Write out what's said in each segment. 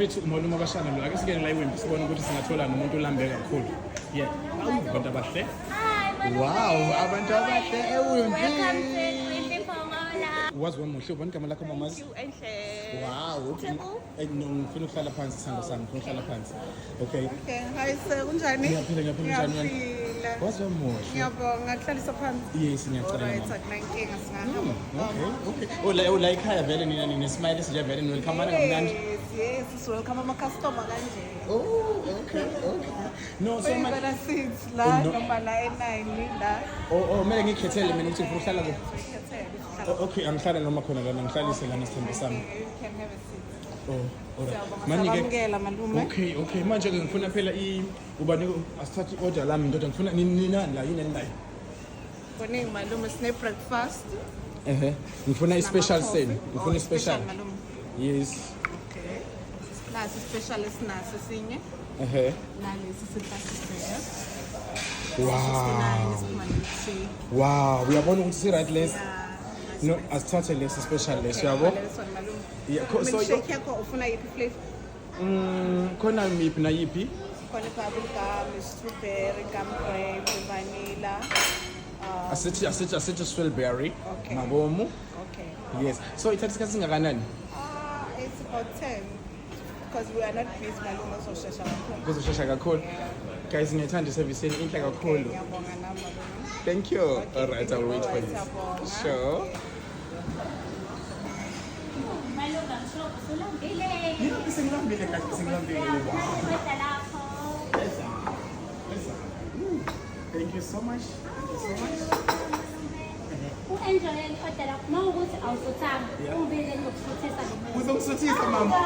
Bethu umalume abashana lo ake singene la iwimbi sibone ukuthi singathola nomuntu olambe kakhulu. Yeah. Abantu abahle. Wow, abantu abahle ewimbi. Welcome to Wimpy Pomola. Wazi wamuhle ubona igama lakho mamazi? Wow. No, ngifuna ukuhlala phansi sithando sami, ngifuna ukuhlala phansi. Okay. Okay, hi sir, kunjani? Ngiyaphila njani? Ngiyaphila. Wazi wamuhle. Ngiyabonga, kuhlalisa phansi. Yes, ngiyacela Alright, mama. akunankinga singahamba. Okay. Ola ikhaya vele nina smile sije vele welcome kamnandi. Yes, welcome ama-customer kanje. Oh, okay. No, so much. Uyibona seats la, noma la e-9 la. Mele ngikhethele mina ukuthi ngifuna ukuhlala kuphi. Uyikhethele. Okay, angihlala noma khona lana ngihlalise lana sithando sami. You can have a seat. Alright. Siyabamukela malume. Okay. Manje ke ngifuna phela ubani asithathe i-order lami ndoda ngifuna ninani la yini la. Kuningi malume, sine-breakfast. Ngifuna i-special nama-coffee. sen. Ngifuna i-special. malume. Yes. Okay. Nasi special esinaso sinye. Nalesi siplastic. Wow, uyabona ukuthi si-right less. No, asithathe lesi special lesi yabo. Yeah, so shake yakho ufuna yipi flavor? Khona miphi na yipi? Khona bubblegum, strawberry, gum grape, vanilla. Asithi strawberry. Okay. Mabomu. Okay. Yes. So ithatha isikhathi singakanani? It's about 10 because we are not busy malume uzoshesha kakhulu. Kuzoshesha kakhulu. Guys, ngiyithanda service yenu inhle kakhulu. Ngiyabonga nami malume. Thank you. All right, I'll wait for you. Siyabonga. Sure. Singilambile. Thank you so much. U-enjoy i-order lakho mawukuthi awusuthanga ungibile ngizokusuthisa Uzokusuthisa mama.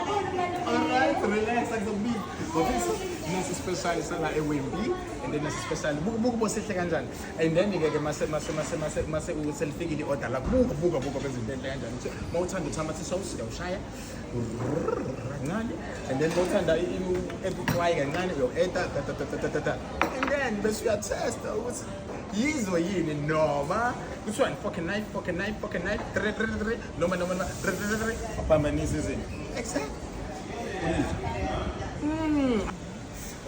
All right, relax akuzobili. Nasi special sala eWembley and then nasi special buku sihle kanjani. And then ke mase uselfikile i-order lakho buka bezinto enhle kanjani. Mawuthanda uthamathi sauce uyawushaya. Kancane and then mawuthanda i-fry kancane uyo-add and then bese uyatesta ukuthi yizo yini noma kuthiwa fucking knife noma aphambanisa izinto exactly.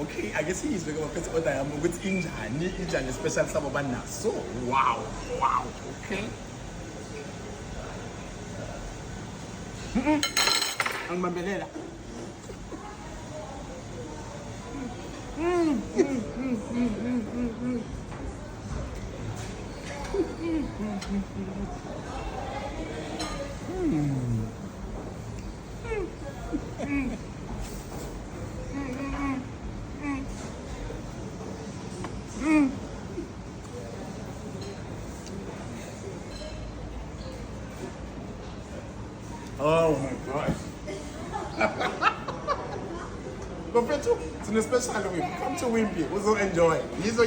Okay, I guess izwe ke baphethe order yami ukuthi injani special sabo banaso. Wow, okay. Angibambelela. Oh my God. Go it's an special week. Come to Wimpy. We'll enjoy. Yizo.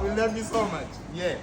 We love you so much. Yeah.